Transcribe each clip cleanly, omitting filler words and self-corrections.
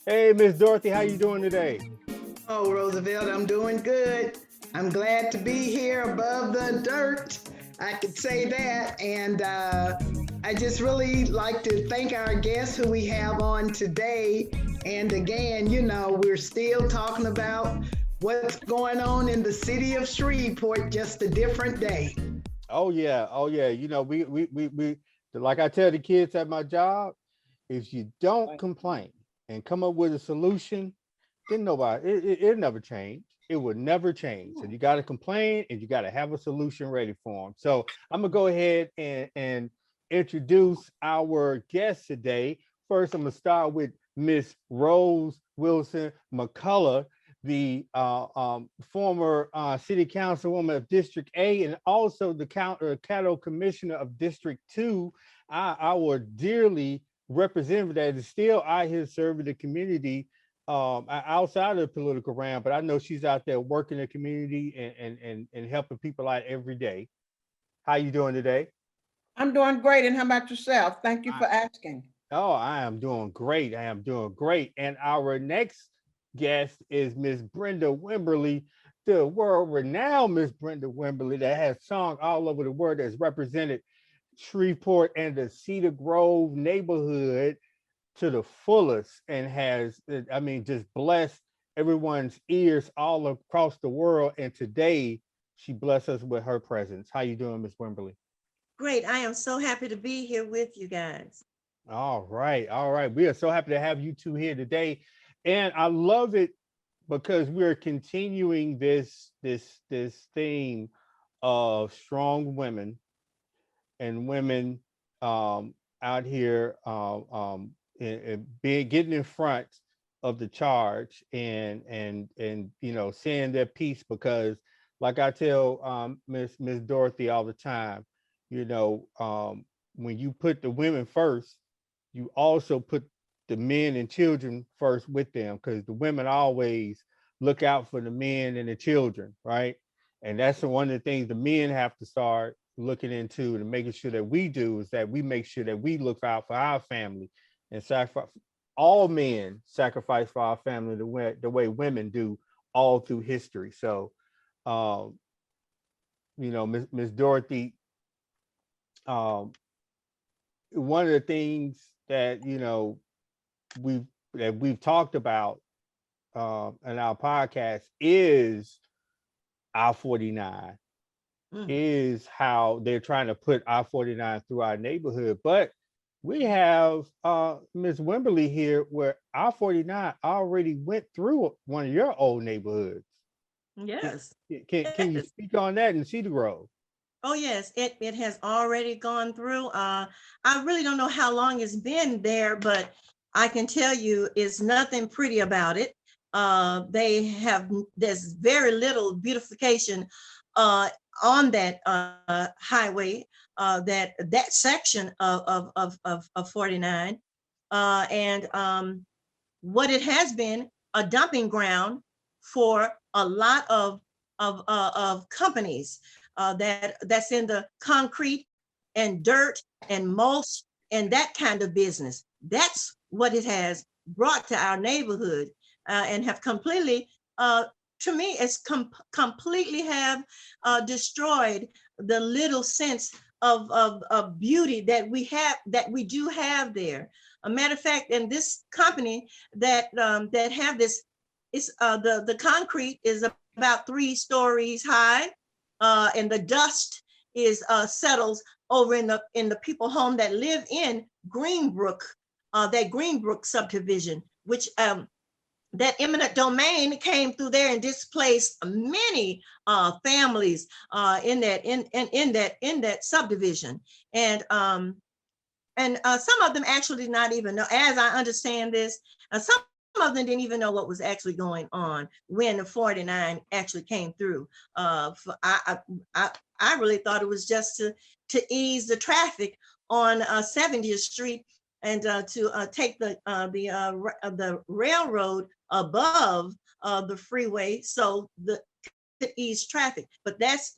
Hey, Miss Dorothy, how you doing today? Oh, Roosevelt, I'm doing good. I'm glad to be here above the dirt. I could say that. And I just really like to thank our guests who we have on today. And again, we're still talking about what's going on in the city of Shreveport, just a different day. Oh yeah, oh yeah. We like I tell the kids at my job, if you don't complain and come up with a solution, then it never change. It would never change. So you got to complain and you got to have a solution ready for them. So I'm gonna go ahead and introduce our guest today. First, I'm gonna start with Miss Rose Wilson McCulloch, the former city councilwoman of District A and also the cattle commissioner of District 2, our dearly representative that is still out here serving the community outside of the political realm, but I know she's out there working the community and helping people out every day. How you doing today? I'm doing great. And how about yourself? Thank you I, for asking. oh, I am doing great. I am doing great. And our next guest is Miss Brenda Wimberly, the world-renowned Miss Brenda Wimberly that has sung all over the world, that's represented Shreveport and the Cedar Grove neighborhood to the fullest and has, I mean, just blessed everyone's ears all across the world. And today she blessed us with her presence. How you doing, Miss Wimberly? Great. I am so happy to be here with you guys. All right, all right. We are so happy to have you two here today. And I love it because we're continuing this theme of strong women and women out here and being getting in front of the charge and saying their piece, because like I tell Miss Dorothy all the time, you know when you put the women first, you also put the men and children first with them, because the women always look out for the men and the children, right? And that's one of the things the men have to start looking into and making sure that we do, is that we make sure that we look out for our family and sacrifice. All men sacrifice for our family the way women do all through history. So, um, Miss Dorothy, um, one of the things that we've we've talked about in our podcast is I-49, Mm. is how they're trying to put I-49 through our neighborhood. But we have Ms. Wimberly here, where I-49 already went through one of your old neighborhoods. Can, Yes. can you Yes. speak on that in Cedar Grove? Oh, yes. It has already gone through. I really don't know how long it's been there, but I can tell you it's nothing pretty about it. There's very little beautification uh, on that highway, that section of 49. And what it has been, a dumping ground for a lot of companies that's in the concrete and dirt and mulch and that kind of business. That's what it has brought to our neighborhood, and have completely, to me, it's completely have destroyed the little sense of beauty that we do have there. A matter of fact, in this company that have this, is the concrete is about 3 stories high, and the dust is settles over in the people home that live in Greenbrook, that Greenbrook subdivision, which that eminent domain came through there and displaced many families in that subdivision. And some of them actually did not even know, as I understand this, some of them didn't even know what was actually going on when the 49 actually came through. I really thought it was just to ease the traffic on 70th Street, and to take the railroad above the freeway, so to ease traffic. But that's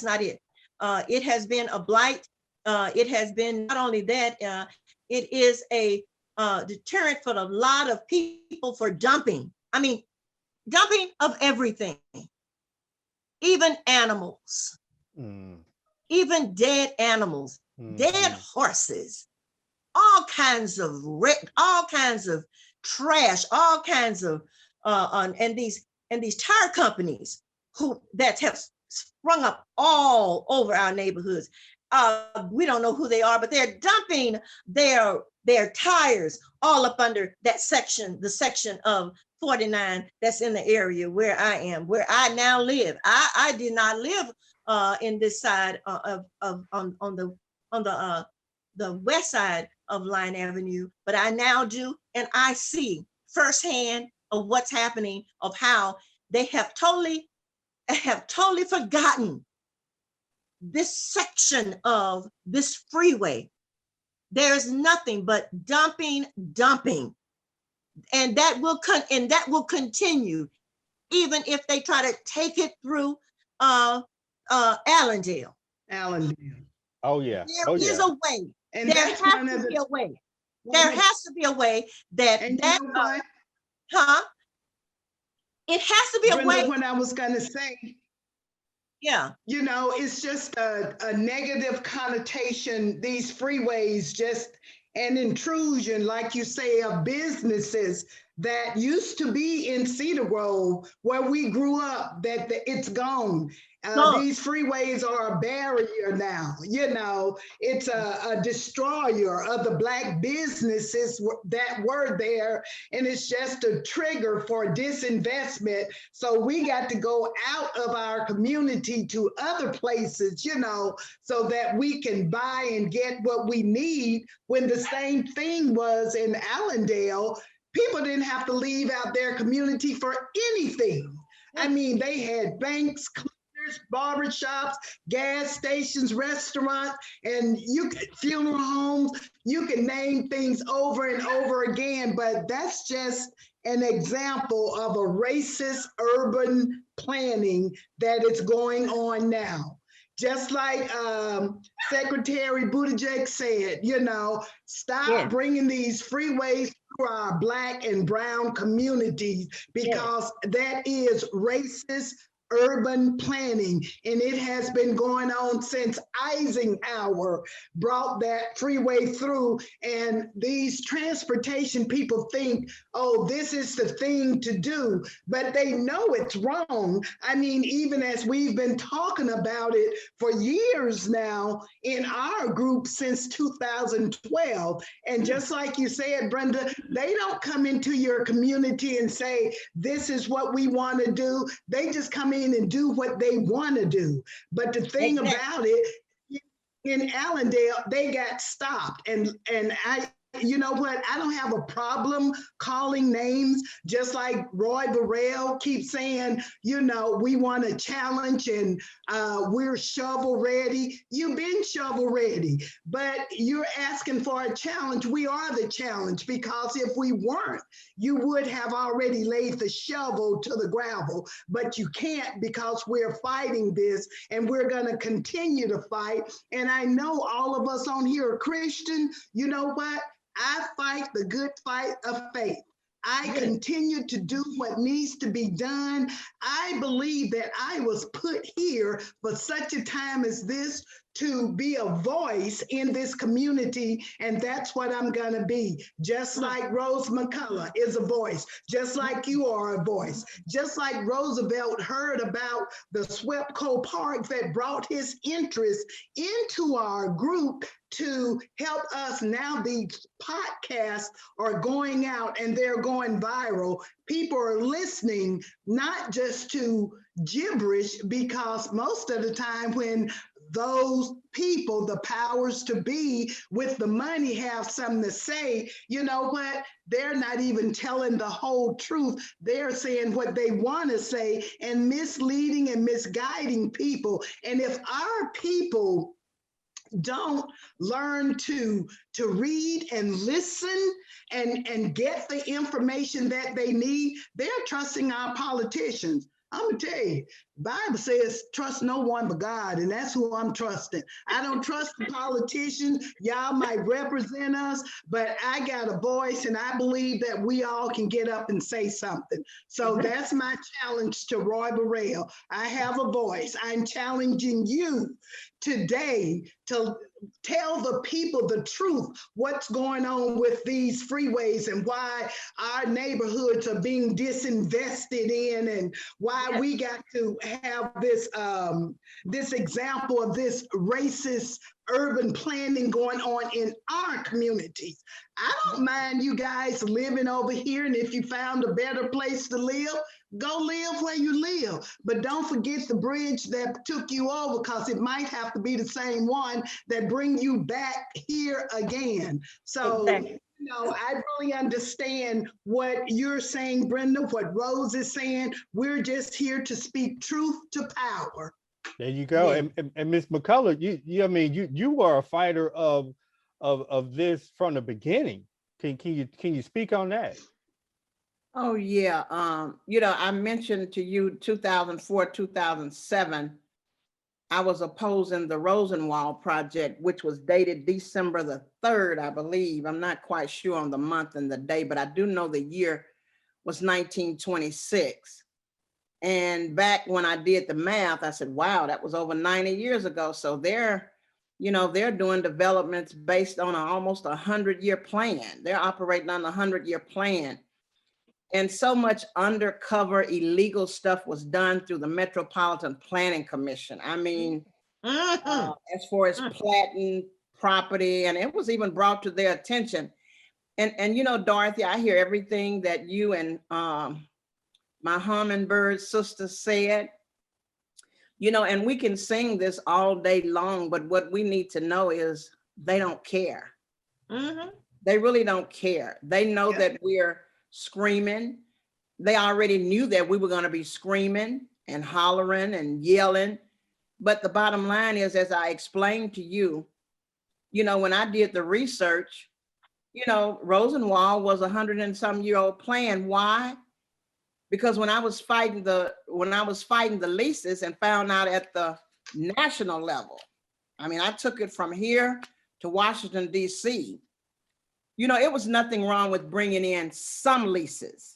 not it. It has been a blight. It has been not only that. It is deterrent for a lot of people for dumping. I mean, dumping of everything, even animals, even dead animals, dead horses, all kinds of trash, all kinds of and these tire companies that have sprung up all over our neighborhoods. We don't know who they are, but they're dumping their tires all up under that section, the section of 49 that's in the area where I am, where I now live. I did not live in this side on the west side of Line Avenue, but I now do, and I see firsthand of what's happening, of how they have totally forgotten this section of this freeway. There's nothing but dumping, and that will continue, even if they try to take it through Allendale. Oh yeah. There is a way. And There has to be a way. There has to be a way that And you know what? It has to be a Brenda, way. what I was gonna say, Yeah. you know, it's just a negative connotation, these freeways, just an intrusion, like you say, of businesses that used to be in Cedar Grove, where we grew up, that it's gone. These freeways are a barrier now, you know, it's a destroyer of the Black businesses that were there, and it's just a trigger for disinvestment. So we got to go out of our community to other places, you know, so that we can buy and get what we need, when the same thing was in Allendale. People didn't have to leave out their community for anything. I mean, they had banks, barbershops, gas stations, restaurants, and funeral homes. You can name things over and over again, but that's just an example of a racist urban planning that is going on now. Just like Secretary Buttigieg said, you know, stop bringing these freeways through our Black and brown communities, because that is racist urban planning, and it has been going on since Eisenhower brought that freeway through. And these transportation people think, oh, this is the thing to do, but they know it's wrong. I mean, even as we've been talking about it for years now in our group since 2012, and just like you said, Brenda, they don't come into your community and say, this is what we want to do. They just come in and do what they want to do. But the thing about it, in Allendale, they got stopped. And you know what? I don't have a problem calling names, just like Roy Burrell keeps saying, you know, we want a challenge and we're shovel ready. You've been shovel ready, but you're asking for a challenge. We are the challenge, because if we weren't, you would have already laid the shovel to the gravel, but you can't, because we're fighting this, and we're going to continue to fight. And I know all of us on here are Christian. You know what? I fight the good fight of faith. I continue to do what needs to be done. I believe that I was put here for such a time as this, to be a voice in this community, and that's what I'm gonna be. Just like Rose McCulloch is a voice, just like you are a voice, just like Roosevelt heard about the Swepco Park that brought his interest into our group to help us. Now these podcasts are going out and they're going viral. People are listening, not just to gibberish, because most of the time when those people, the powers to be with the money, have something to say, you know what? They're not even telling the whole truth. They're saying what they want to say and misleading and misguiding people. And if our people don't learn to read and listen and get the information that they need, they're trusting our politicians. I'm gonna tell you, Bible says, trust no one but God, and that's who I'm trusting. I don't trust the politicians. Y'all might represent us, but I got a voice, and I believe that we all can get up and say something. So that's my challenge to Roy Burrell. I have a voice. I'm challenging you today to tell the people the truth, what's going on with these freeways and why our neighborhoods are being disinvested in, and why we got to have this example of this racist urban planning going on in our communities. I don't mind you guys living over here, and if you found a better place to live, go live where you live. But don't forget the bridge that took you over, because it might have to be the same one that bring you back here again. So, Exactly. you know, I really understand what you're saying, Brenda, what Rose is saying. We're just here to speak truth to power. There you go. Yeah. And Miss McCulloch, I mean, you are a fighter of this from the beginning. Can you speak on that? Oh, yeah. You know, I mentioned to you 2004, 2007, I was opposing the Rosenwald project, which was dated December the 3rd, I believe. I'm not quite sure on the month and the day, but I do know the year was 1926. And back when I did the math, I said, wow, that was over 90 years ago. So they're doing developments based on almost 100-year plan. They're operating on a 100-year plan. And so much undercover illegal stuff was done through the Metropolitan Planning Commission. I mean, as far as platting property, and it was even brought to their attention. And you know, Dorothy, I hear everything that you and my hummingbird sister said, you know, and we can sing this all day long, but what we need to know is they don't care. They really don't care. They know that we're screaming. They already knew that we were going to be screaming and hollering and yelling. But the bottom line is, as I explained to you, you know, when I did the research, you know, Rosenwald was 100 and some year old plan. Why? Because when I was fighting the leases and found out at the national level, I mean, I took it from here to Washington, D.C. You know, it was nothing wrong with bringing in some leases,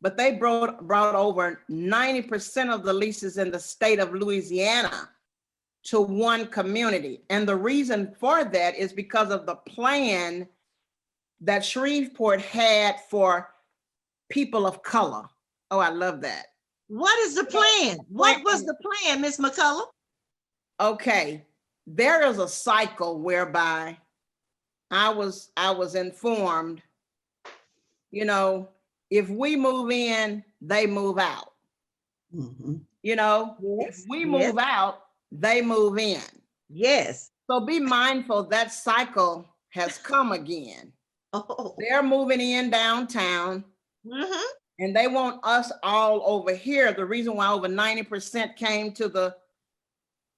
but they brought over 90% of the leases in the state of Louisiana to one community. And the reason for that is because of the plan that Shreveport had for people of color. Oh, I love that. What is the plan? What was the plan, Miss McCulloch? Okay, there is a cycle whereby I was informed, you know, if we move in, they move out. You know, if we move out, they move in. Yes. So be mindful that cycle has come again. They're moving in downtown. And they want us all over here. The reason why over 90% came to the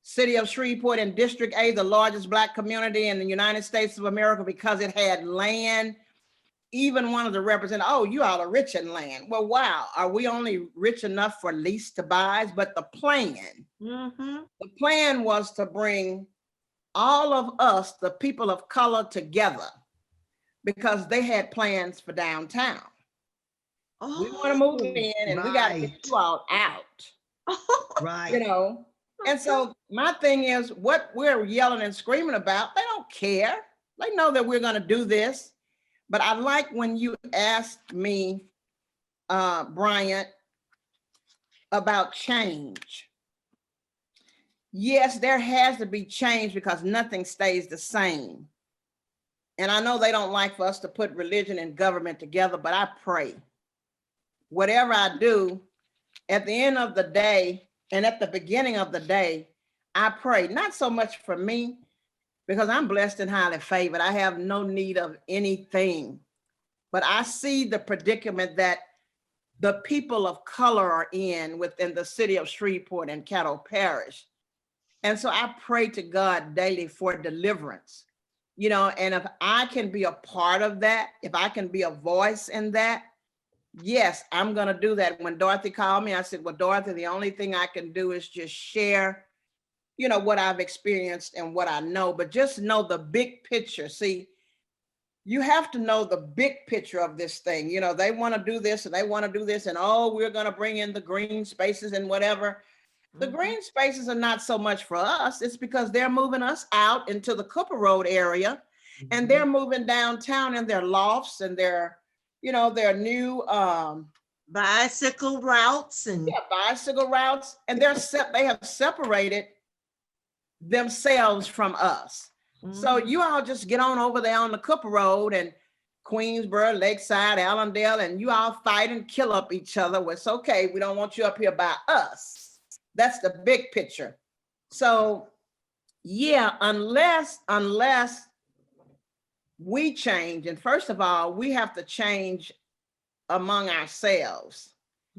city of Shreveport in District A, the largest Black community in the United States of America, because it had land. Even one of the representatives, oh, you all are rich in land. Well, wow, are we only rich enough for lease to buys? But the plan was to bring all of us, the people of color, together, because they had plans for downtown. We want to move in, and we got to get you all out. You know, and so my thing is, what we're yelling and screaming about, they don't care. They know that we're going to do this. But I like when you asked me, Bryant, about change. Yes, there has to be change because nothing stays the same. And I know they don't like for us to put religion and government together, but I pray. Whatever I do, at the end of the day and at the beginning of the day, I pray, not so much for me, because I'm blessed and highly favored. I have no need of anything, but I see the predicament that the people of color are in within the city of Shreveport and Caddo Parish. And so I pray to God daily for deliverance, you know, and if I can be a part of that, if I can be a voice in that, yes, I'm gonna do that. When Dorothy called me, I said, well, Dorothy, the only thing I can do is just share, what I've experienced and what I know, but just know the big picture. See, you have to know the big picture of this thing. They want to do this and they want to do this, and oh, we're going to bring in the green spaces and whatever. The green spaces are not so much for us. It's because they're moving us out into the Cooper Road area, and they're moving downtown in their lofts and their new bicycle routes and bicycle routes, and they have separated themselves from us. So you all just get on over there on the Cooper Road and Queensboro, Lakeside, Allendale, and you all fight and kill up each other. Well, it's okay. We don't want you up here by us. That's the big picture. So yeah, unless we change, and first of all, we have to change among ourselves.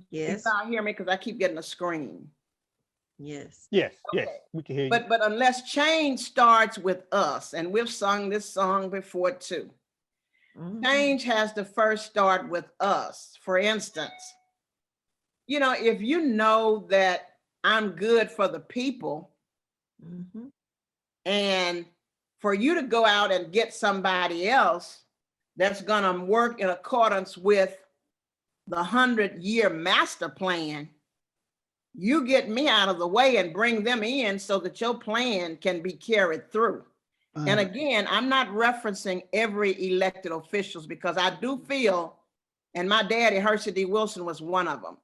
yes, You all hear me? Because I keep getting a screen. yes, Yes, Okay. yes, we can hear you. But unless change starts with us, and we've sung this song before too. Change has to first start with us. For instance, if you know that I'm good for the people, and for you to go out and get somebody else that's gonna work in accordance with the 100-year master plan, you get me out of the way and bring them in so that your plan can be carried through. And again, I'm not referencing every elected officials, because I do feel, and my daddy, Hershey D. Wilson, was one of them.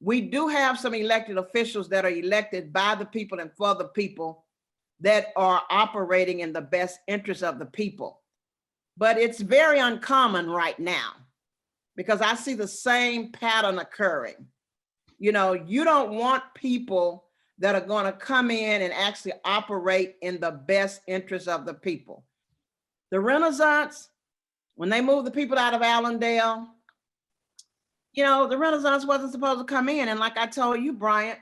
We do have some elected officials that are elected by the people and for the people that are operating in the best interest of the people. But it's very uncommon right now, because I see the same pattern occurring. You don't want people that are going to come in and actually operate in the best interest of the people. The Renaissance, when they moved the people out of Allendale, the Renaissance wasn't supposed to come in. And like I told you, Bryant,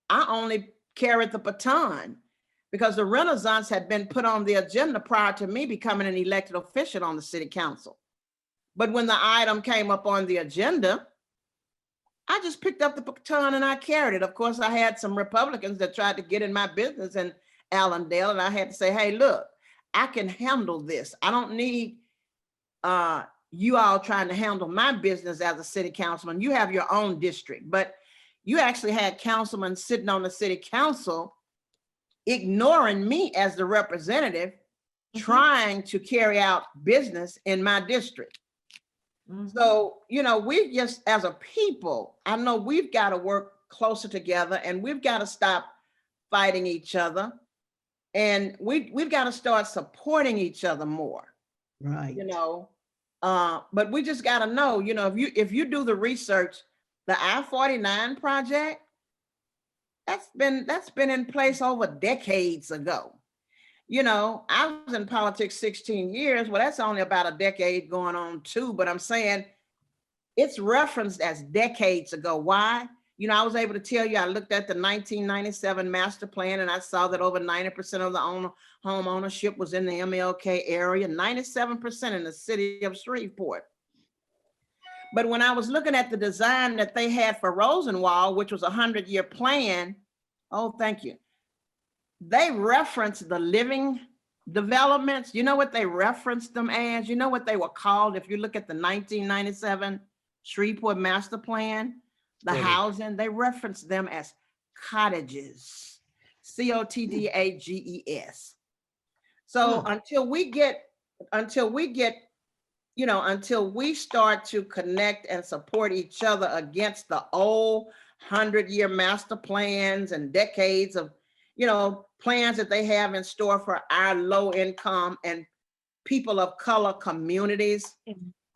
I only carried the baton because the Renaissance had been put on the agenda prior to me becoming an elected official on the city council. But when the item came up on the agenda, I just picked up the baton and I carried it. Of course, I had some Republicans that tried to get in my business in Allendale, and I had to say, hey, look, I can handle this. I don't need you all trying to handle my business as a city councilman. You have your own district, but you actually had councilmen sitting on the city council ignoring me as the representative, trying to carry out business in my district. So, we just, as a people, I know we've got to work closer together, and we've got to stop fighting each other, and we've got to start supporting each other more. Right. But we just got to know, if you do the research, the I-49 project, that's been in place over decades ago. I was in politics 16 years. Well, that's only about a decade going on too, but I'm saying it's referenced as decades ago. Why? I was able to tell you, I looked at the 1997 master plan, and I saw that over 90% of the home ownership was in the MLK area, 97% in the city of Shreveport. But when I was looking at the design that they had for Rosenwald, which was a 100-year plan, oh, thank you. They referenced the living developments. You know what they referenced them as? You know what they were called? If you look at the 1997 Shreveport master plan, the housing, they referenced them as cottages, COTDAGES. So until we start to connect and support each other against the old 100-year master plans and decades of plans that they have in store for our low income and people of color communities,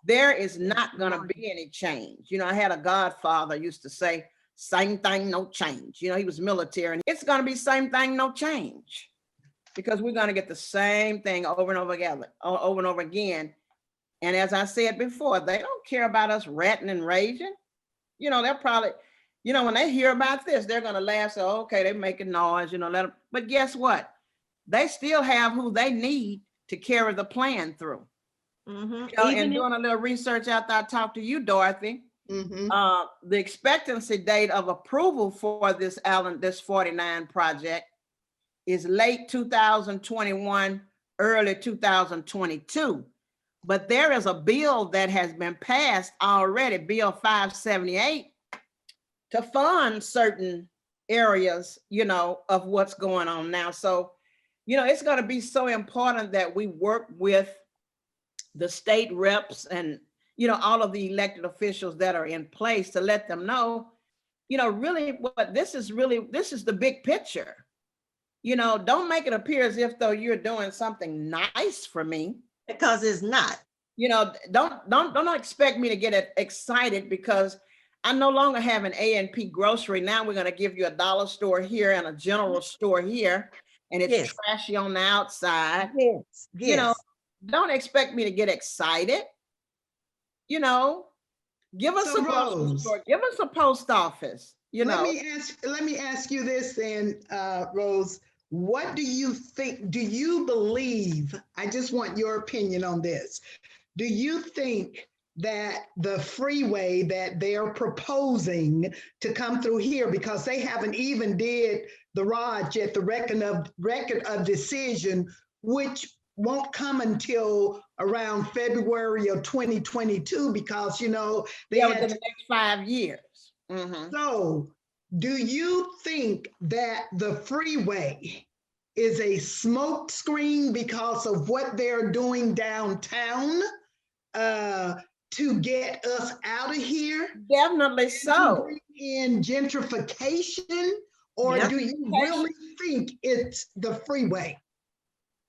there is not going to be any change. I had a godfather used to say, same thing, no change. He was military, and it's going to be same thing, no change, because we're going to get the same thing over and over again. And as I said before, they don't care about us ranting and raging. They're probably, when they hear about this, they're going to laugh. So, okay, they're making noise, let them. But guess what? They still have who they need to carry the plan through. And doing a little research after I talked to you, Dorothy, Mhm. The expectancy date of approval for this 49 project is late 2021, early 2022. But there is a bill that has been passed already, Bill 578, to fund certain areas, of what's going on now. So, it's going to be so important that we work with the state reps and, all of the elected officials that are in place to let them know, really what this is the big picture. Don't make it appear as if though you're doing something nice for me. Because it's not. Don't expect me to get excited because I no longer have an A&P grocery. Now we're going to give you a dollar store here and a general store here, and it's Yes. trashy on the outside. Yes. Yes. Don't expect me to get excited. Give us So, a grocery Rose, store, give us a post office. let me ask you this then, Rose. What do you think? Do you believe? I just want your opinion on this. Do you think that the freeway that they're proposing to come through here, because they haven't even did the ROD yet, the record of decision, which won't come until around February of 2022, because they within the next 5 years. Mm-hmm. So do you think that the freeway is a smoke screen because of what they're doing downtown to get us out of here? Definitely so. To bring in gentrification, or Yeah. do you really think it's the freeway?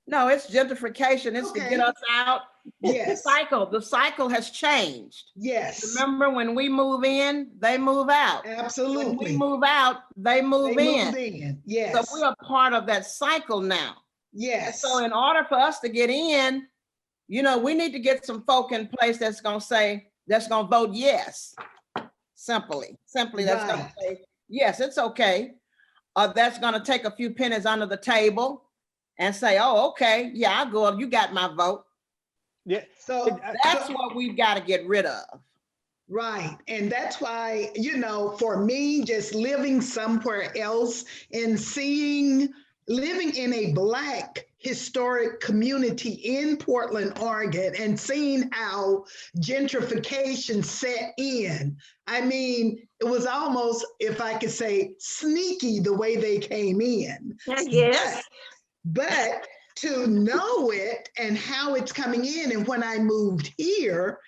No, it's gentrification. It's to get us out. Yes. The cycle has changed. Yes. Remember, when we move in, they move out. Absolutely. When we move out, they move in. Yes. So we are part of that cycle now. Yes. So in order for us to get in, we need to get some folk in place that's going to vote yes. Simply, that's going to say, yes, it's okay. Or that's going to take a few pennies under the table and say, oh, okay, yeah, I'll go. You got my vote. Yeah. So that's what we've got to get rid of. Right. And that's why, for me, just living somewhere else and living in a Black historic community in Portland, Oregon, and seeing how gentrification set in. I mean, it was almost, if I could say, sneaky the way they came in. Yes. But to know it and how it's coming in, and when I moved here,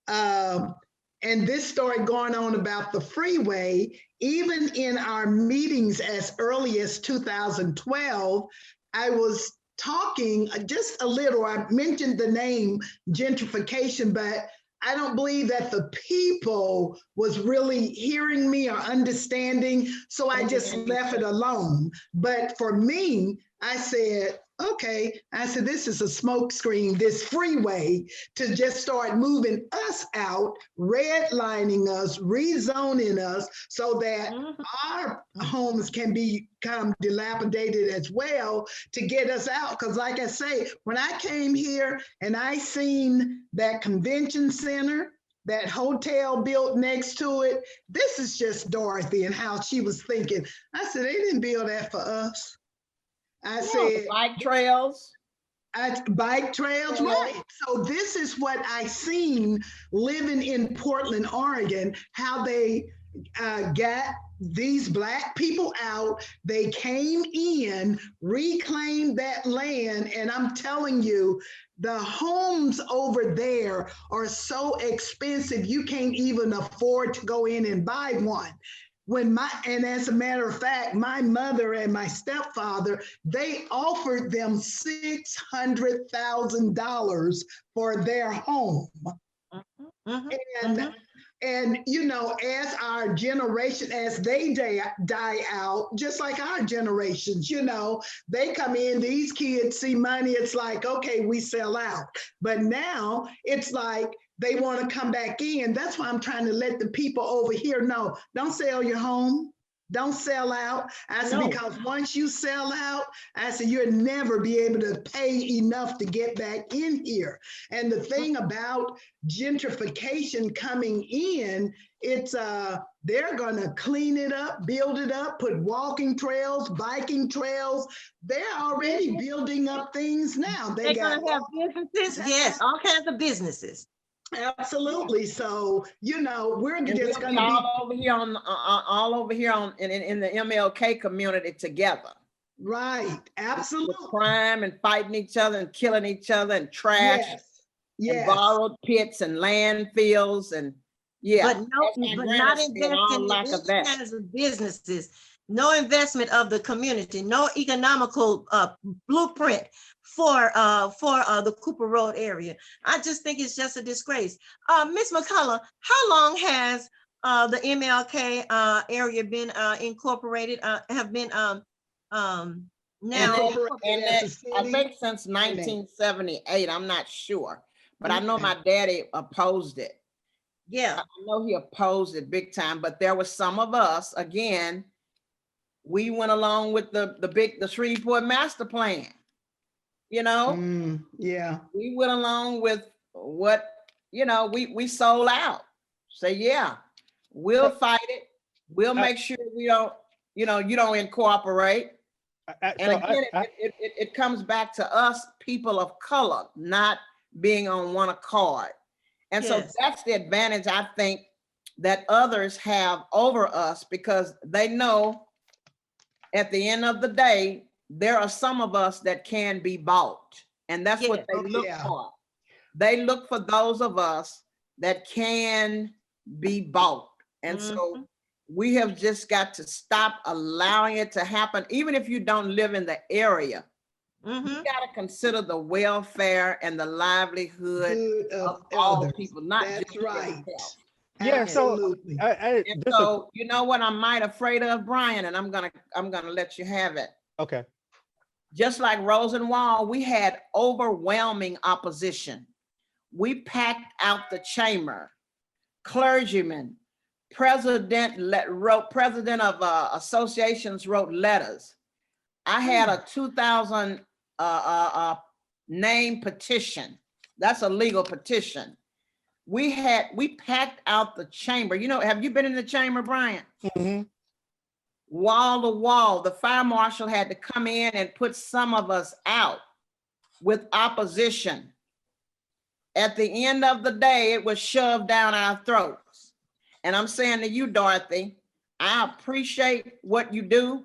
and this story going on about the freeway, even in our meetings as early as 2012, I was talking just a little. I mentioned the name gentrification, but I don't believe that the people was really hearing me or understanding. So I just left it alone. But for me, I said, okay, this is a smokescreen, this freeway, to just start moving us out, redlining us, rezoning us, so that our homes can become dilapidated as well, to get us out. Because like I say, when I came here and I seen that convention center, that hotel built next to it, this is just Dorothy and how she was thinking. I said, they didn't build that for us. I said, bike trails. Bike trails, right. So this is what I seen living in Portland, Oregon, how they got these Black people out. They came in, reclaimed that land, and I'm telling you, the homes over there are so expensive, you can't even afford to go in and buy one. And as a matter of fact, my mother and my stepfather, they offered them $600,000 for their home. And as our generation, as they die out, just like our generations, they come in, these kids see money, it's like, okay, we sell out. But now it's like, they want to come back in. That's why I'm trying to let the people over here know, don't sell your home. Don't sell out. I said, No. because once you sell out, I said, you'll never be able to pay enough to get back in here. And the thing about gentrification coming in, it's they're gonna clean it up, build it up, put walking trails, biking trails. They're already building up things now. They They're got gonna have businesses, yes, all kinds of businesses. absolutely. So, you know, we're And just we'll be gonna be all over here on all over here on in the MLK community together. right. Absolutely. With crime and fighting each other and killing each other and trash Yes. and Yes. borrowed pits and landfills and yeah. But that's no, my but granny not said, investing all in lack of any that. kinds of businesses, no investment of the community, no economical blueprint for the Cooper Road area. I just think it's just a disgrace. Ms. McCulloch, how long has the MLK area been incorporated, have been now? And Incorporated that, as a I city. think since 1978, I'm not sure, but I know Okay. my daddy opposed it. Yeah, I know he opposed it big time, but there was some of us, again, we went along with the Shreveport master plan. You know, Yeah. we went along with what, you know, we sold out. Say, yeah, we'll fight it. We'll make sure we don't, you know, you don't incorporate. And again, it comes back to us, people of color, not being on one accord. And so Yes. that's the advantage I think that others have over us, because they know at the end of the day, there are some of us that can be bought. And that's what Yes. they Oh, look yeah. for. They look for those of us that can be bought. And so we have just got to stop allowing it to happen. Even if you don't live in the area, you got to consider the welfare and the livelihood Good of of all others. people, not That's just right. yourself. Yeah, so Absolutely. And so, you know what I'm might afraid of, Brian, and I'm gonna let you have it. okay. Just like Rosenwald, we had overwhelming opposition. We packed out the chamber. Clergymen, president of associations wrote letters. I had a 2,000 name petition. That's a legal petition. We packed out the chamber. You know, have you been in the chamber, Brian? Mhm. Wall to wall. The fire marshal had to come in and put some of us out with opposition. At the end of the day, it was shoved down our throats. And I'm saying to you, Dorothy, I appreciate what you do,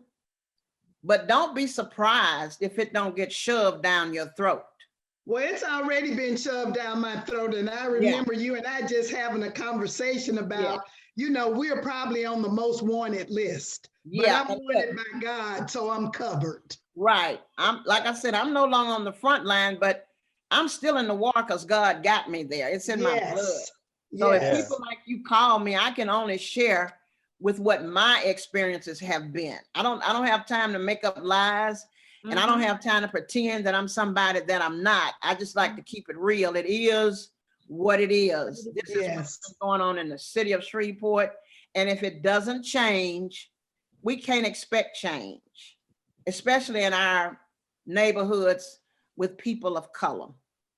but don't be surprised if it don't get shoved down your throat. Well, it's already been shoved down my throat. And I remember you and I just having a conversation about, you know, we're probably on the most wanted list. Yeah, But I'm wanted by God, so I'm covered. Right. I'm, like I said, I'm no longer on the front line, but I'm still in the war because God got me there. It's in my blood. So if people like you call me, I can only share with what my experiences have been. I don't have time to make up lies, and I don't have time to pretend that I'm somebody that I'm not. I just like to keep it real. It is what it is. This is what's going on in the city of Shreveport. And if it doesn't change, we can't expect change, especially in our neighborhoods with people of color.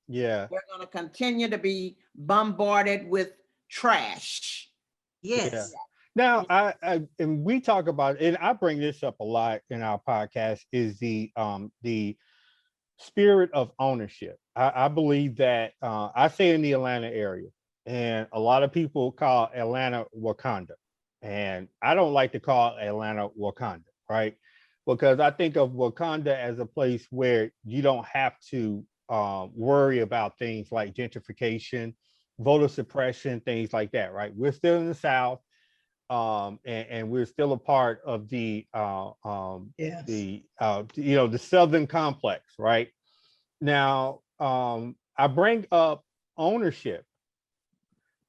Yeah. We're going to continue to be bombarded with trash. Yes. Yeah. Now, and we talk about, and I bring this up a lot in our podcast, is the spirit of ownership. I believe that I say in the Atlanta area, and a lot of people call Atlanta Wakanda, and I don't like to call Atlanta Wakanda, right? Because I think of Wakanda as a place where you don't have to worry about things like gentrification, voter suppression, things like that, right? We're still in the South. And we're still a part of the Southern complex, right? Now, I bring up ownership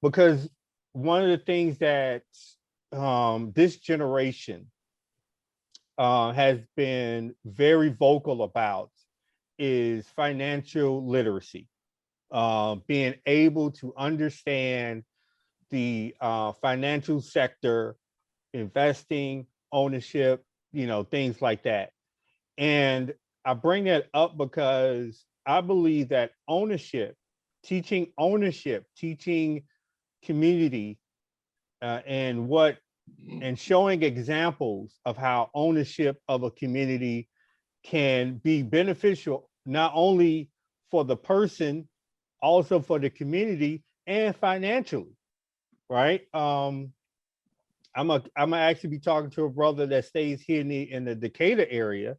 because one of the things that this generation has been very vocal about is financial literacy, being able to understand the financial sector, investing, ownership, things like that. And I bring that up because I believe that teaching community, and showing examples of how ownership of a community can be beneficial, not only for the person, also for the community and financially, right? I'm gonna actually be talking to a brother that stays here in the Decatur area,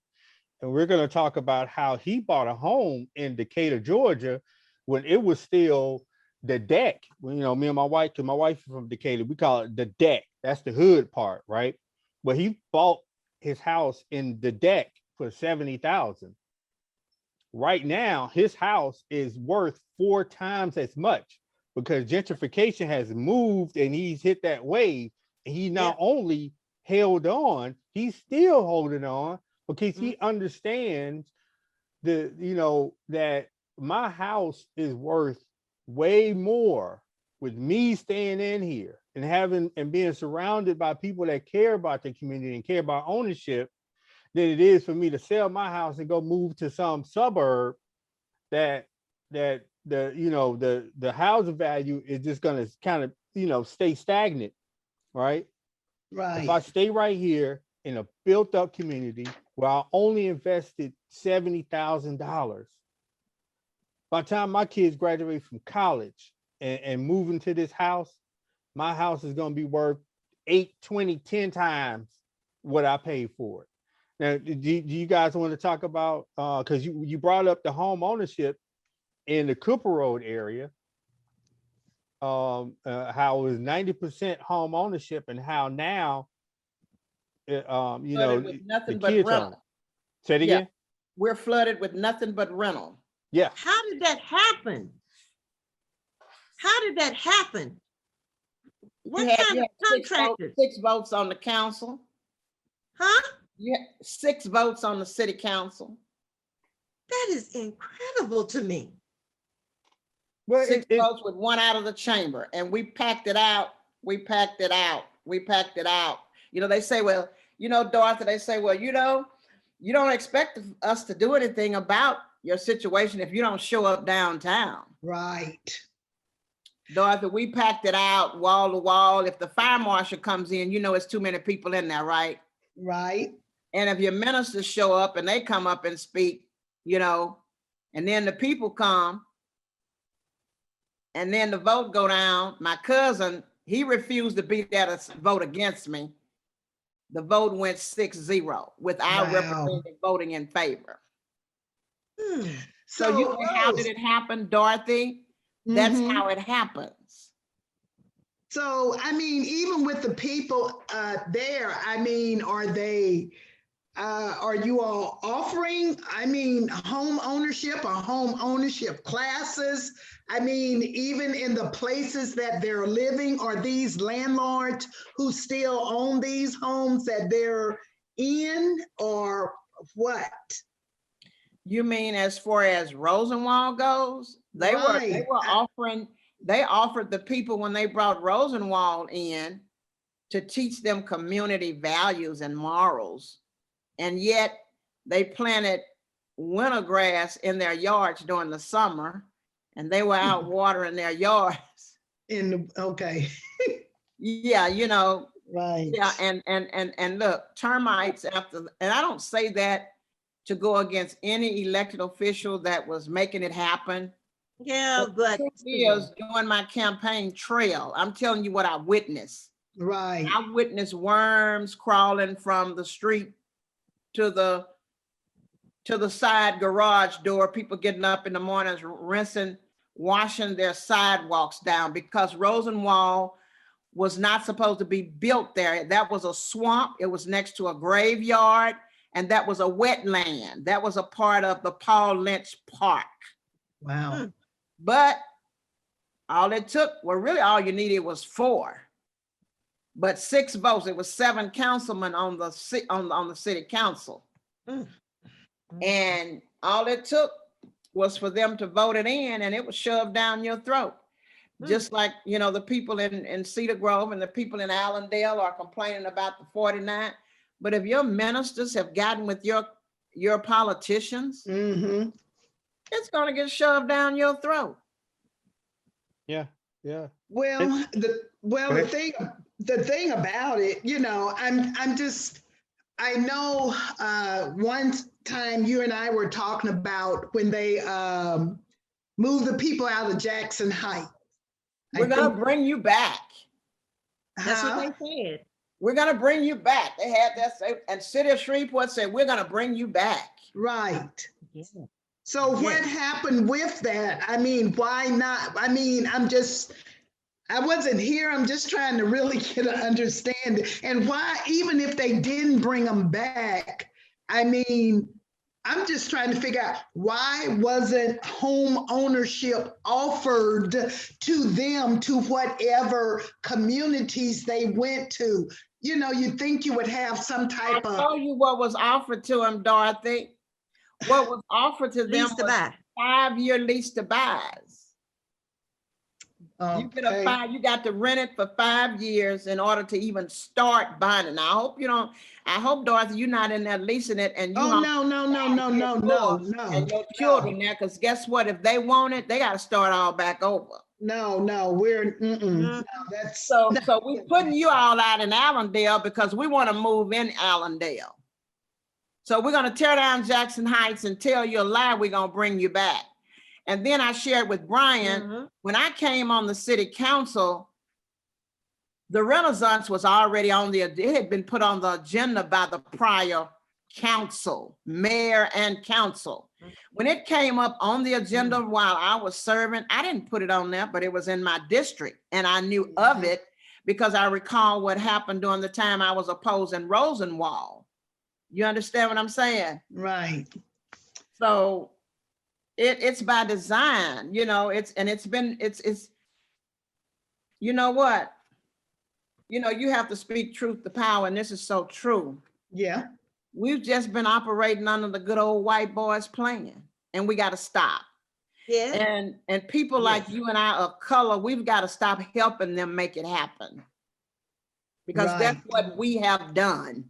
and we're gonna talk about how he bought a home in Decatur, Georgia, when it was still the deck. Me and my wife, because my wife is from Decatur, we call it the deck. That's the hood part, right? But he bought his house in the deck for $70,000. Right now, his house is worth 4 times as much because gentrification has moved and he's hit that wave. And he not only held on, he's still holding on because he understands that my house is worth way more with me staying in here and being surrounded by people that care about the community and care about ownership than it is for me to sell my house and go move to some suburb that the housing value is just going to kind of stay stagnant, right? Right. If I stay right here in a built up community where I only invested $70,000, by the time my kids graduate from college and move into this house, my house is going to be worth 8, 20, 10 times what I paid for it. Now, do you guys want to talk about, because you brought up the home ownership in the Cooper Road area, how it was 90% home ownership and how now, Flooded with nothing the but kids rental. own it. Say it Yeah. again? We're flooded with nothing but rental. Yeah. How did that happen? How did that happen? What kind of contractors? 6 votes on the council. Huh? You had 6 votes on the city council. That is incredible to me. Well, 6 votes with 1 out of the chamber, and we packed it out. We packed it out. They say, well, Dorothy, they say, well, you don't expect us to do anything about your situation if you don't show up downtown. Right. Dorothy, we packed it out wall to wall. If the fire marshal comes in, it's too many people in there, right? Right. And if your ministers show up and they come up and speak, and then the people come, and then the vote go down. My cousin, he refused to be there to vote against me. The vote went 6-0 with our representative voting in favor. So how did it happen, Dorothy? That's how it happens. So, even with the people there, are you all offering, home ownership or home ownership classes? Even in the places that they're living, are these landlords who still own these homes that they're in, or what? You mean as far as Rosenwald goes? They offered the people when they brought Rosenwald in to teach them community values and morals. And yet they planted winter grass in their yards during the summer, and they were out watering their yards. Okay. Yeah, Right. Yeah, and look, termites and I don't say that to go against any elected official that was making it happen. Yeah, but during my campaign trail, I'm telling you what I witnessed. Right. I witnessed worms crawling from the street to the side garage door, people getting up in the mornings, washing their sidewalks down because Rosenwald was not supposed to be built there. That was a swamp. It was next to a graveyard, and that was a wetland. That was a part of the Paul Lynch Park. Wow. But all it took, really all you needed was 4. But 6 votes. It was 7 councilmen on the city council. And all it took was for them to vote it in, and it was shoved down your throat. Just like, the people in Cedar Grove and the people in Allendale are complaining about the 49. But if your ministers have gotten with your politicians, Mm-hmm. it's gonna get shoved down your throat. Yeah, yeah. Well, the Go ahead. the thing about it, you know, I know one time you and I were talking about when they moved the people out of Jackson Heights. We're gonna bring you back. That's what Huh? they said. We're gonna bring you back. They had that say, and City of Shreveport said, we're gonna bring you back. Right. Yeah. So what Yes. happened with that? I mean, why not? I mean, I wasn't here. I'm just trying to really get an understanding. And why, even if they didn't bring them back, I mean, I'm just trying to figure out why wasn't home ownership offered to them to whatever communities they went to? You know, you think you would have some I type of, told you what was offered to them, Dorothy. What was offered to them Lease to was buy. 5-year lease to buys. You get a okay. you got to rent it for 5 years in order to even start buying it. Now, I hope, Dorothy, you're not in there leasing it and you Oh, home no, no, no, no, no, your no, door no, and your no. children there, because guess what? If they want it, they got to start all back over. No, we're, no, that's, So we're putting you all out in Allendale because we want to move in Allendale. So we're going to tear down Jackson Heights and tell you a lie, we're going to bring you back. And then I shared with Brian, when I came on the city council, the Renaissance was already it had been put on the agenda by the prior council, mayor and council. When it came up on the agenda while I was serving, I didn't put it on there, but it was in my district and I knew of it because I recall what happened during the time I was opposing Rosenwald. You understand what I'm saying? right. So it's by design, you know, it's you know what? You know, you have to speak truth to power, and this is so true. Yeah. We've just been operating under the good old white boys plan, and we got to stop. Yeah. And people like you and I of color, we've got to stop helping them make it happen. Because that's Right. what we have done.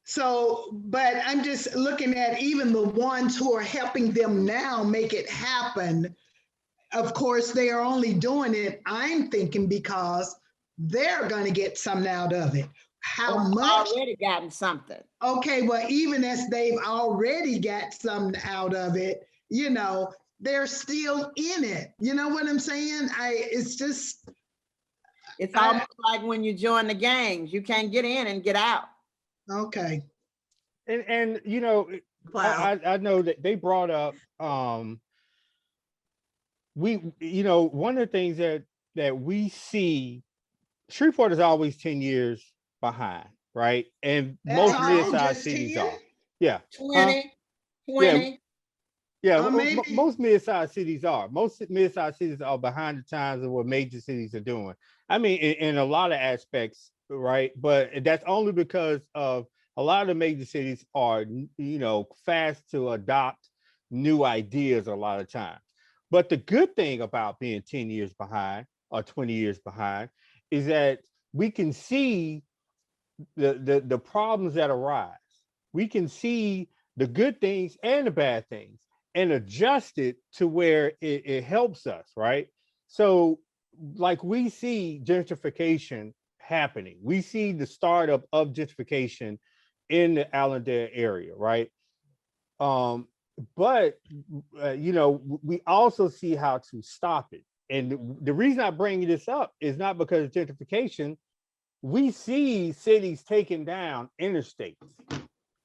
So, but I'm just looking at even the ones who are helping them now make it happen. Of course, they are only doing it, I'm thinking, because they're going to get something out of it. How much? Already gotten something. Okay, well, even as they've already got something out of it, you know, they're still in it. You know what I'm saying? It's just. It's almost like when you join the gangs, you can't get in and get out. Okay. And you know, Wow. I know that they brought up you know, one of the things that we see, Shreveport is always 10 years behind, right? And That's most all, mid-sized just cities 10? are. Yeah. 20. Yeah, Or maybe. most mid-sized cities are. Most mid-sized cities are behind the times of what major cities are doing. I mean, in a lot of aspects, right? But that's only because of a lot of the major cities are, you know, fast to adopt new ideas a lot of times. But the good thing about being 10 years behind or 20 years behind is that we can see the problems that arise. We can see the good things and the bad things and adjust it to where it helps us, right? So, like we see gentrification happening, we see the startup of gentrification in the Allendale area, right? Um, but you know, we also see how to stop it. And the reason I bring this up is not because of gentrification. We see cities taking down interstates,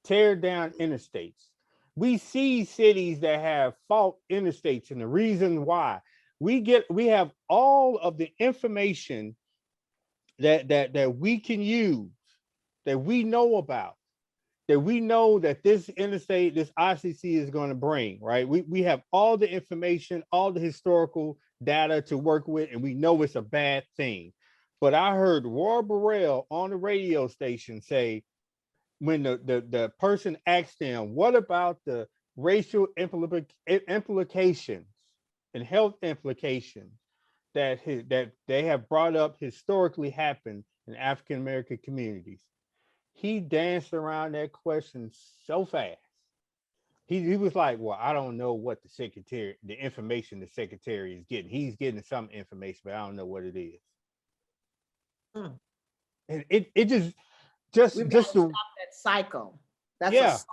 tear down interstates. We see cities that have fault interstates, and the reason why we have all of the information that we can use, that we know about, that we know that this interstate, this ICC is going to bring, right? We have all the information, all the historical data to work with, and we know it's a bad thing. But I heard Roy Burrell on the radio station say, when the person asked him, what about the racial implications and health implications that they have brought up historically happened in African American communities? he danced around that question so fast. He was like, well, I don't know what the information the secretary is getting. He's getting some information, but I don't know what it is. Mm. And it just We've got just to the stop that cycle. That's a yeah. cycle.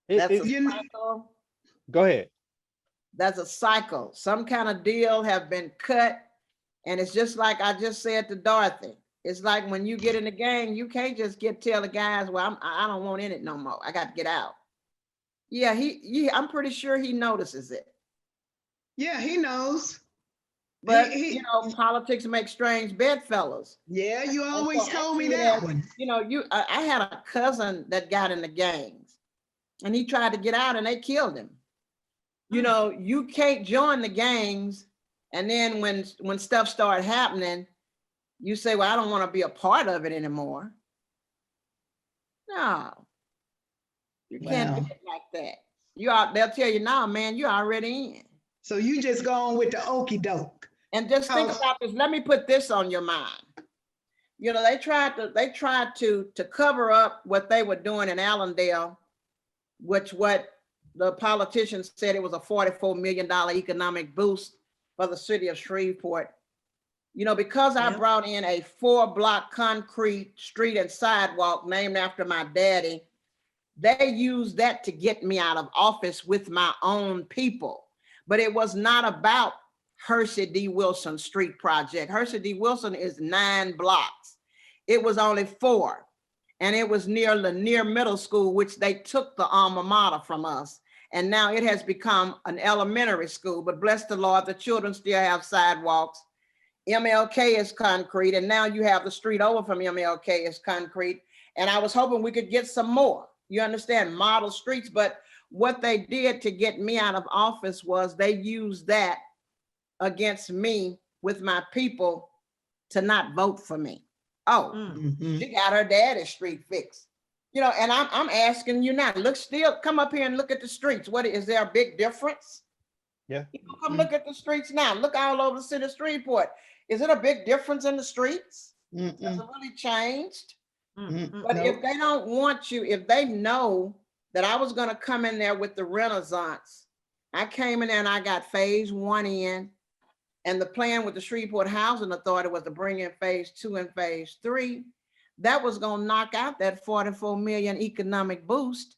It, That's a You- cycle. go ahead. That's a cycle. Some kind of deal have been cut. And it's just like I just said to Dorothy. It's like when you get in the gang, you can't just tell the guys, well, I don't want in it no more. I got to get out. Yeah, I'm pretty sure he notices it. Yeah, he knows. But He- you know, politics make strange bedfellows. Yeah, you And always so told me see it that as, one. you know, I had a cousin that got in the gangs, and he tried to get out, and they killed him. You know, you can't join the gangs, and then when stuff started happening, you say, well, I don't want to be a part of it anymore. No, you can't do Wow. it like that. They'll tell you, no, man, you're already in. So you just go on with the okey doke. And just think Oh. about this. Let me put this on your mind. You know, they tried to cover up what they were doing in Allendale, which what the politicians said it was a $44 million economic boost for the city of Shreveport. You know, because I Yep. brought in a 4-block concrete street and sidewalk named after my daddy, they used that to get me out of office with my own people. But it was not about Hersey D. Wilson Street Project. Hersey D. Wilson is 9 blocks. It was only 4. And it was near Lanier Middle School, which they took the alma mater from us. And now it has become an elementary school. But bless the Lord, the children still have sidewalks. MLK is concrete. And now you have the street over from MLK is concrete. And I was hoping we could get some more. You understand, model streets. But what they did to get me out of office was they used that against me with my people to not vote for me. Oh, Mhm. she got her daddy's street fixed. You know, and I'm asking you now, come up here and look at the streets. Is there a big difference? Yeah. You know, come look at the streets now. Look all over the city of Shreveport. Is it a big difference in the streets? Has it really changed? But Nope. if they don't want you, if they know that I was gonna come in there with the Renaissance, I came in there and I got phase 1 in, and the plan with the Shreveport Housing Authority was to bring in phase 2 and phase 3. That was gonna knock out that 44 million economic boost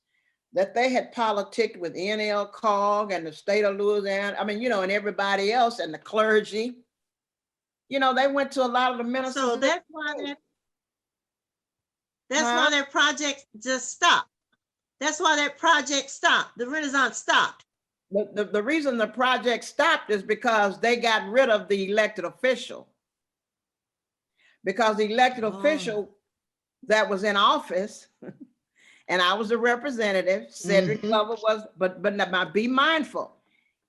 that they had politicked with NLCOG and the state of Louisiana. I mean, you know, and everybody else and the clergy. You know, they went to a lot of the ministers. So that's why that project just stopped. That's why that project stopped. The Renaissance stopped. The reason the project stopped is because they got rid of the elected official. Because the elected official that was in office, and I was a representative, Cedric Glover was, but now be mindful.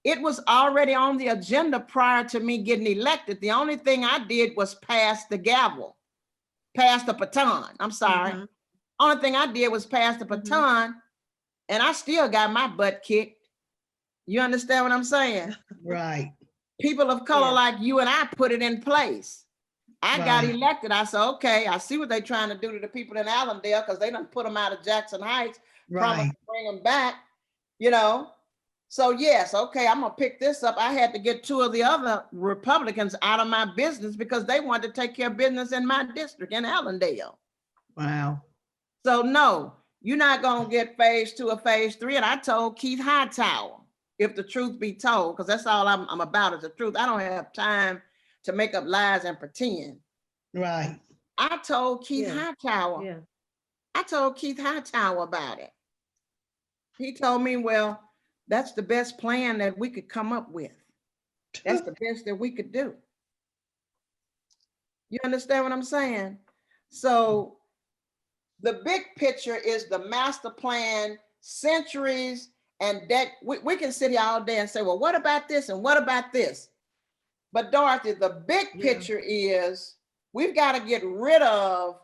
It was already on the agenda prior to me getting elected. The only thing I did was pass the gavel, pass the baton. I'm sorry. Only thing I did was pass the baton, and I still got my butt kicked. You understand what I'm saying? Right. People of color like you and I put it in place. I got Right. elected. I said, okay, I see what they're trying to do to the people in Allendale because they done put them out of Jackson Heights, promised Right. to bring them back, you know? So yes, okay, I'm gonna pick this up. I had to get 2 of the other Republicans out of my business because they wanted to take care of business in my district in Allendale. Wow. So no, you're not gonna get phase 2 or phase 3. And I told Keith Hightower, if the truth be told, because that's all I'm about is the truth. I don't have time to make up lies and pretend. Right. I told Keith Hightower. I told Keith Hightower about it. He told me, well, that's the best plan that we could come up with. That's the best that we could do. You understand what I'm saying? So the big picture is the master plan, centuries, and that we can sit here all day and say, well, what about this and what about this? But Dorothy, the big picture is we've got to get rid of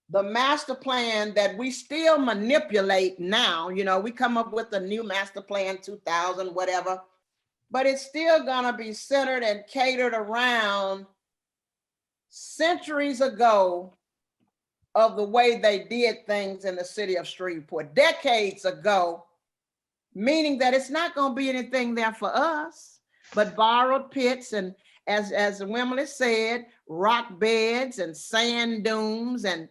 the master plan that we still manipulate now. You know, we come up with a new master plan, 2000, whatever, but it's still gonna be centered and catered around centuries ago of the way they did things in the city of Shreveport decades ago, meaning that it's not going to be anything there for us, but borrowed pits and, as Wimberly said, rock beds and sand dunes and,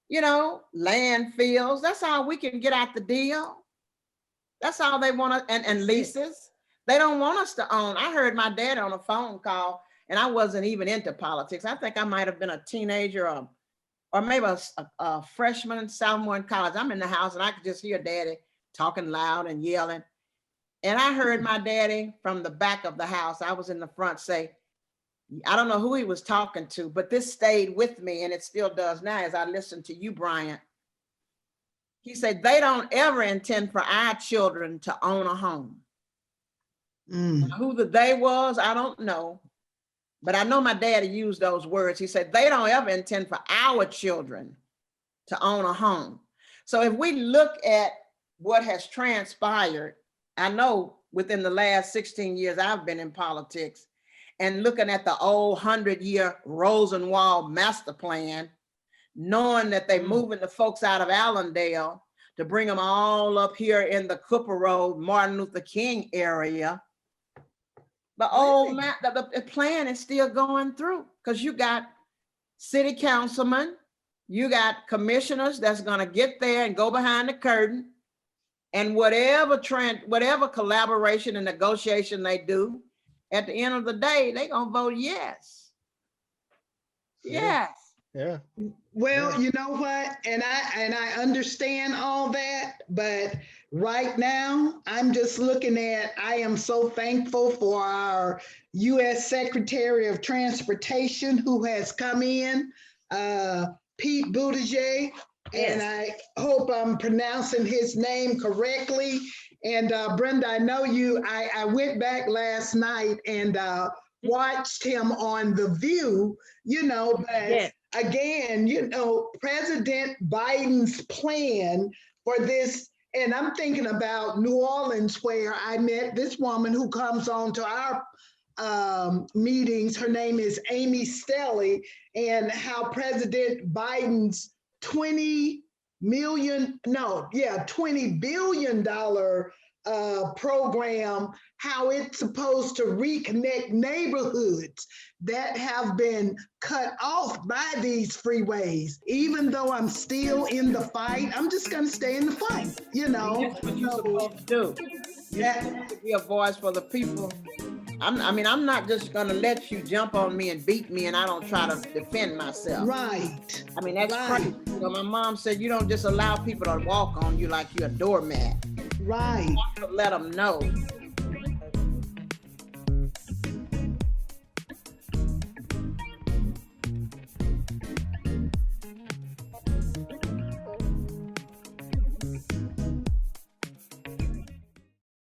you know, landfills. That's how we can get out the deal. That's all they want to, and leases. They don't want us to own. I heard my dad on a phone call, and I wasn't even into politics. I think I might have been a teenager or maybe a freshman in sophomore in college. I'm in the house and I could just hear daddy talking loud and yelling. And I heard my daddy from the back of the house, I was in the front, say, I don't know who he was talking to, but this stayed with me and it still does now as I listen to you, Bryant. He said, they don't ever intend for our children to own a home. Who the they was, I don't know. But I know my daddy used those words. He said, they don't ever intend for our children to own a home. So if we look at what has transpired, I know within the last 16 years I've been in politics, and looking at the old 100-year Rosenwald master plan, knowing that they're moving the folks out of Allendale to bring them all up here in the Cooper Road, Martin Luther King area. The old map, the plan is still going through because you got city councilmen, you got commissioners that's going to get there and go behind the curtain, and whatever collaboration and negotiation they do, at the end of the day, they're going to vote yes. Yes. Yeah. Well, you know what? And I understand all that, but right now I'm just looking at, I am so thankful for our U.S. Secretary of Transportation who has come in, Pete Buttigieg, and I hope I'm pronouncing his name correctly. And Brenda, I know you, I went back last night and watched him on The View, you know, but again, you know, President Biden's plan for this, and I'm thinking about New Orleans, where I met this woman who comes on to our meetings. Her name is Amy Stelly, and how President Biden's $20 billion program, how it's supposed to reconnect neighborhoods that have been cut off by these freeways. Even though I'm still in the fight, I'm just gonna stay in the fight, you know. That's what you're supposed to do. Yeah. To be a voice for the people. I'm not just gonna let you jump on me and beat me and I don't try to defend myself. Right. I mean, that's crazy. You know, my mom said you don't just allow people to walk on you like you're a doormat. Right. You have to let them know